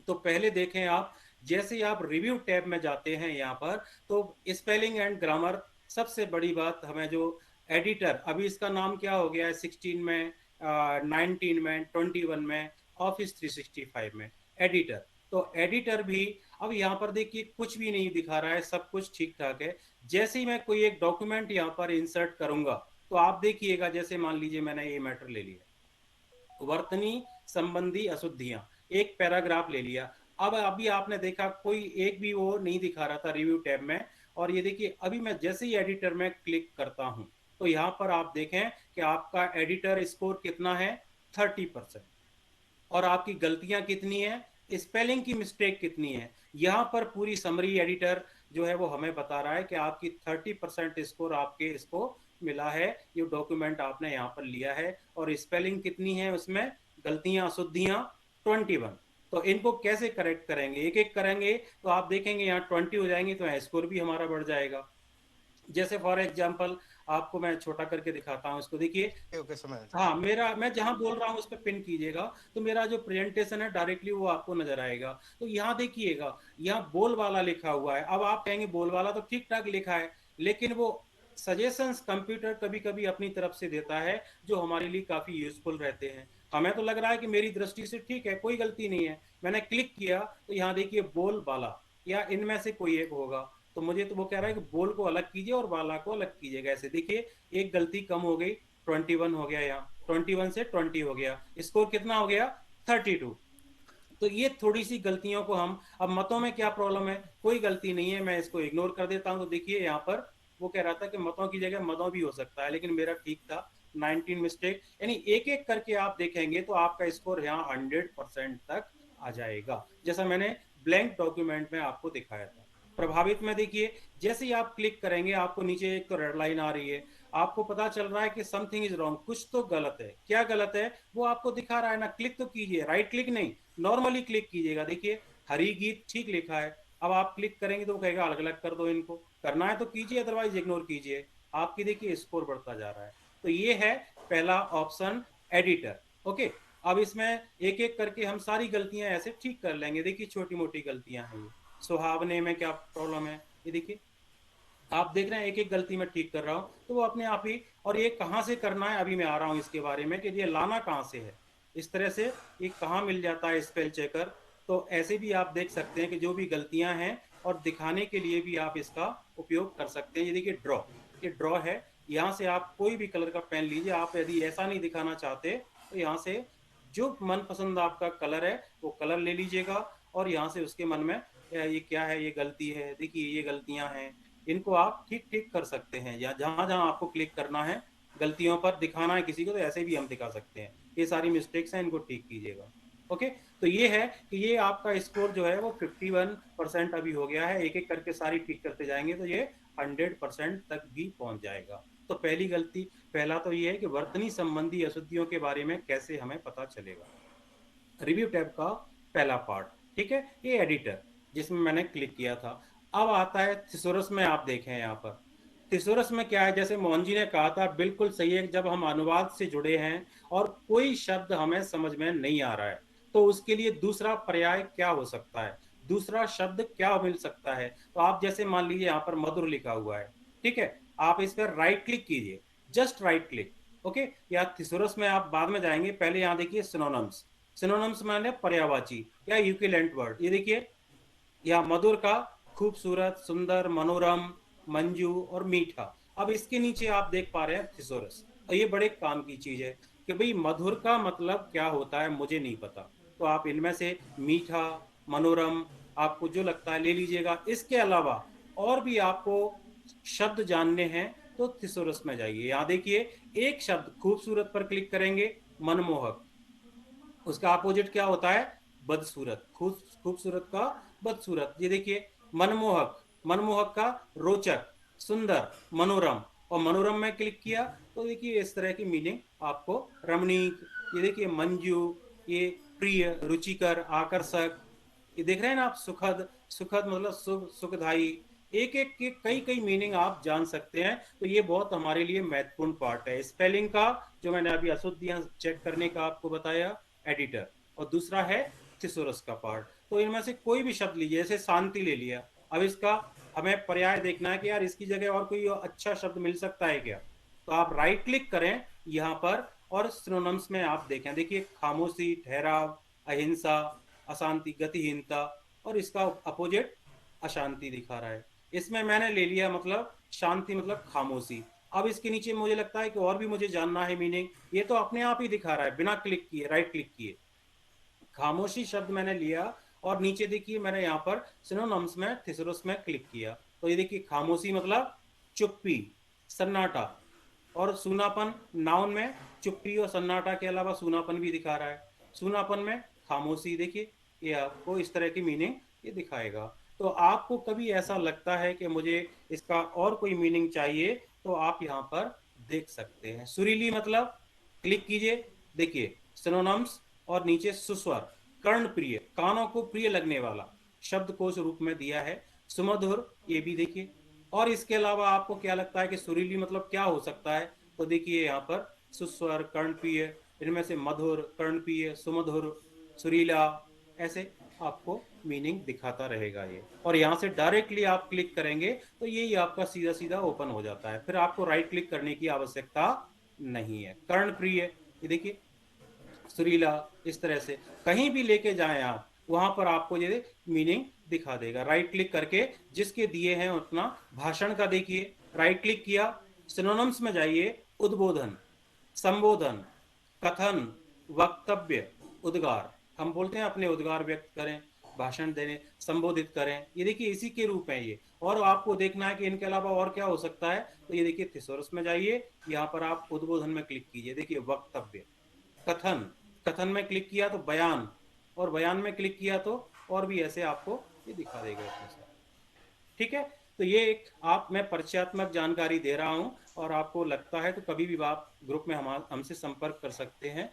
तो पहले देखें आप, जैसे ही आप रिव्यू टैब में जाते हैं यहाँ पर, तो स्पेलिंग एंड ग्रामर, सबसे बड़ी बात हमें जो एडिटर, अभी इसका नाम क्या हो गया है 16 में, 19 में, 21 में, ऑफिस 365 में, एडिटर। तो एडिटर भी अब यहाँ पर देखिए कुछ भी नहीं दिखा रहा है, सब कुछ ठीक ठाक है। जैसे ही मैं कोई एक डॉक्यूमेंट यहाँ पर इंसर्ट करूंगा, तो आप देखिएगा, जैसे मान लीजिए मैंने ये मैटर ले लिया, वर्तनी संबंधी अशुद्धियां, एक पैराग्राफ ले लिया। अब अभी आपने देखा कोई एक भी वो नहीं दिखा रहा था रिव्यू टैब में, और ये देखिए अभी मैं जैसे ही एडिटर में क्लिक करता हूं, तो यहाँ पर आप देखें कि आपका एडिटर स्कोर कितना है, 30%। और आपकी गलतियां कितनी है, स्पेलिंग की मिस्टेक कितनी है, यहाँ पर पूरी समरी एडिटर जो है वो हमें बता रहा है कि आपकी 30% स्कोर आपके इसको मिला है, ये डॉक्यूमेंट आपने यहाँ पर लिया है। और स्पेलिंग कितनी है उसमें, गलतियां अशुद्धियां 21। तो इनको कैसे करेक्ट करेंगे, एक एक करेंगे, तो आप देखेंगे यहाँ 20 हो जाएंगे, तो स्कोर भी हमारा बढ़ जाएगा। जैसे फॉर एग्जाम्पल आपको मैं छोटा करके दिखाता हूँ इसको, देखिए। ओके, समझ। हाँ, मेरा मैं जहां बोल रहा हूँ उस पर पिन कीजिएगा, तो मेरा जो प्रेजेंटेशन है डायरेक्टली वो आपको नजर आएगा। तो यहाँ देखिएगा, यहाँ बोल वाला लिखा हुआ है। अब आप कहेंगे बोल वाला तो ठीक ठाक लिखा है, लेकिन वो सजेशंस कंप्यूटर कभी कभी अपनी तरफ से देता है, जो हमारे लिए काफी यूजफुल रहते हैं। हमें तो लग रहा है कि मेरी दृष्टि से ठीक है, कोई गलती नहीं है, मैंने क्लिक किया तो यहाँ देखिए बोल वाला, या इनमें से कोई एक होगा। तो मुझे तो वो कह रहा है कि बोल को अलग कीजिए और वाला को अलग कीजिएगा। ऐसे देखिए एक गलती कम हो गई, 21 हो गया, यहाँ 21 से 20 हो गया, स्कोर कितना हो गया, 32। तो ये थोड़ी सी गलतियों को हम, अब मतों में क्या प्रॉब्लम है, कोई गलती नहीं है, मैं इसको इग्नोर कर देता हूं। तो देखिए यहाँ पर वो कह रहा था कि मतों की जगह मदों भी हो सकता है, लेकिन मेरा ठीक था, 19 मिस्टेक। यानी एक एक करके आप देखेंगे तो आपका स्कोर यहाँ 100% तक आ जाएगा, जैसा मैंने ब्लैंक डॉक्यूमेंट में आपको दिखाया था। प्रभावित में देखिए, जैसे ही आप क्लिक करेंगे आपको नीचे एक तो रेड लाइन आ रही है, आपको पता चल रहा है कि समथिंग इज रॉन्ग, कुछ तो गलत है। क्या गलत है वो आपको दिखा रहा है ना, क्लिक तो कीजिए, राइट क्लिक नहीं, नॉर्मली क्लिक कीजिएगा। देखिए हरी गीत ठीक लिखा है, अब आप क्लिक करेंगे तो वो कहेगा अलग अलग कर दो इनको, करना है तो कीजिए, अदरवाइज इग्नोर कीजिए। आपकी देखिए स्कोर बढ़ता जा रहा है। तो ये है पहला ऑप्शन, एडिटर। ओके, अब इसमें एक एक करके हम सारी गलतियां ऐसे ठीक कर लेंगे। देखिए छोटी मोटी गलतियां हैं ये, सुहावने में क्या प्रॉब्लम है, ये देखिए आप देख रहे हैं, एक एक गलती मैं ठीक कर रहा हूं, तो वो अपने आप ही। और ये कहां से करना है, अभी मैं आ रहा हूं इसके बारे में, कि ये लाना कहां से है, इस तरह से ये कहां मिल जाता है स्पेल चेकर। तो ऐसे भी आप देख सकते हैं कि जो भी गलतियां हैं, और दिखाने के लिए भी आप इसका उपयोग कर सकते हैं। ये देखिए ड्रॉ, ये ड्रॉ है, यहाँ से आप कोई भी कलर का पेन लीजिए। आप यदि ऐसा नहीं दिखाना चाहते तो यहाँ से जो मनपसंद आपका कलर है वो कलर ले लीजिएगा, और यहाँ से उसके मन में ये क्या है, ये गलती है, देखिए ये गलतियां हैं, इनको आप ठीक ठीक कर सकते हैं। या जहां जहां आपको क्लिक करना है, गलतियों पर दिखाना है किसी को, तो ऐसे भी हम दिखा सकते हैं। ये सारी मिस्टेक्स हैं, इनको ठीक कीजिएगा। ओके, तो ये है कि ये आपका स्कोर जो है वो 51% अभी हो गया है। एक एक करके सारी ठीक करते जाएंगे तो ये 100% तक भी पहुंच जाएगा। तो पहली गलती, पहला तो ये है कि वर्तनी संबंधी अशुद्धियों के बारे में कैसे हमें पता चलेगा, रिव्यू टैब का पहला पार्ट। ठीक है, ये एडिटर जिसमें मैंने क्लिक किया था। अब आता है थिसोरस में, आप देखें यहाँ पर थिसोरस में क्या है, जैसे मोहन जी ने कहा था बिल्कुल सही है, जब हम अनुवाद से जुड़े हैं और कोई शब्द हमें समझ में नहीं आ रहा है, तो उसके लिए दूसरा पर्याय क्या हो सकता है, दूसरा शब्द क्या मिल सकता है। तो आप जैसे मान लीजिए यहाँ पर मधुर लिखा हुआ है, ठीक है, आप इस पर राइट क्लिक कीजिए, जस्ट राइट क्लिक। ओके, या थिसोरस में आप बाद में जाएंगे, पहले यहाँ देखिए सिनोनिम्स, सिनोनिम्स माने पर्यायवाची या इक्विवेलेंट वर्ड। ये देखिए या मधुर का खूबसूरत, सुंदर, मनोरम, मंजू और मीठा। अब इसके नीचे आप देख पा रहे हैं थिसोरस, और ये बड़े काम की चीज है कि भाई मधुर का मतलब क्या होता है मुझे नहीं पता, तो आप इनमें से मीठा, मनोरम, आपको जो लगता है ले लीजिएगा। इसके अलावा और भी आपको शब्द जानने हैं तो थिसोरस में जाइए। यहाँ देखिए एक शब्द खूबसूरत पर क्लिक करेंगे, मनमोहक, उसका अपोजिट क्या होता है, बदसूरत, खूबसूरत का बदसूरत। ये देखिए मनमोहक, मनमोहक का रोचक, सुंदर, मनोरम, और मनोरम में क्लिक किया तो देखिए इस तरह की मीनिंग आपको, रमणीक, ये देखिए मंजू, ये प्रिय, रुचिकर, आकर्षक, ये देख रहे हैं ना आप, सुखद, सुखद मतलब सुख, सुखदाई, एक एक के कई कई मीनिंग आप जान सकते हैं। तो ये बहुत हमारे लिए महत्वपूर्ण पार्ट है स्पेलिंग का, जो मैंने अभी अशुद्धियां चेक करने का आपको बताया, एडिटर। और दूसरा है थिसोरस का पार्ट। तो इनमें से कोई भी शब्द लीजिए, जैसे शांति ले लिया, अब इसका हमें पर्याय देखना है कि यार इसकी जगह और कोई अच्छा शब्द मिल सकता है क्या। तो आप राइट क्लिक करें यहाँ पर और सिनोनिम्स में आप देखें, देखिए खामोशी, ठहराव, अहिंसा, अशांति, गतिहीनता, और इसका अपोजिट अशांति दिखा रहा है। इसमें मैंने ले लिया मतलब शांति मतलब खामोशी। अब इसके नीचे मुझे लगता है कि और भी मुझे जानना है मीनिंग, ये तो अपने आप ही दिखा रहा है बिना क्लिक किए, राइट क्लिक किए। खामोशी शब्द मैंने लिया और नीचे देखिए मैंने यहाँ पर सिनोनिम्स में थिसरस में क्लिक किया, तो ये देखिए खामोशी मतलब चुप्पी, सन्नाटा, और सूनापन नाउन में चुप्पी और सन्नाटा के अलावा सूनापन भी दिखा रहा है। सूनापन में खामोशी, देखिए ये आपको इस तरह की मीनिंग ये दिखाएगा। तो आपको कभी ऐसा लगता है कि मुझे इसका और कोई मीनिंग चाहिए तो आप यहाँ पर देख सकते हैं। सुरीली मतलब क्लिक कीजिए, देखिए सिनोनिम्स और नीचे सुस्वर, कर्ण प्रिय, कानों को प्रिय लगने वाला शब्द कोश रूप में दिया है। सुमधुर, ये भी देखिए। और इसके अलावा आपको क्या लगता है कि सुरीली मतलब क्या हो सकता है, तो देखिए यहाँ पर सुस्वर, कर्णप्रिय, इनमें से मधुर, कर्णप्रिय, सुमधुर, सुरीला, ऐसे आपको मीनिंग दिखाता रहेगा ये। और यहाँ से डायरेक्टली आप क्लिक करेंगे तो यही आपका सीधा सीधा ओपन हो जाता है, फिर आपको राइट क्लिक करने की आवश्यकता नहीं है। कर्णप्रिय, ये देखिए सुरीला, इस तरह से कहीं भी लेके जाएं आप, वहां पर आपको ये मीनिंग दिखा देगा। राइट क्लिक करके जिसके दिए हैं उतना भाषण का देखिए, राइट क्लिक किया, सिनोनिम्स में जाइए, उद्बोधन, संबोधन, कथन, वक्तव्य, उद्गार, हम बोलते हैं अपने उद्गार व्यक्त करें, भाषण देने, संबोधित करें, ये देखिए इसी के रूप है ये। और आपको देखना है कि इनके अलावा और क्या हो सकता है, तो ये देखिए थिसोरस में जाइए, यहाँ पर आप उद्बोधन में क्लिक कीजिए, देखिए वक्तव्य, कथन, कथन में क्लिक किया तो बयान, और बयान में क्लिक किया तो और भी ऐसे आपको ये दिखा देगा इसमें से। ठीक है, तो ये एक आप मैं परिचयात्मक जानकारी दे रहा हूं, और आपको लगता है तो कभी भी आप ग्रुप में हमसे संपर्क कर सकते हैं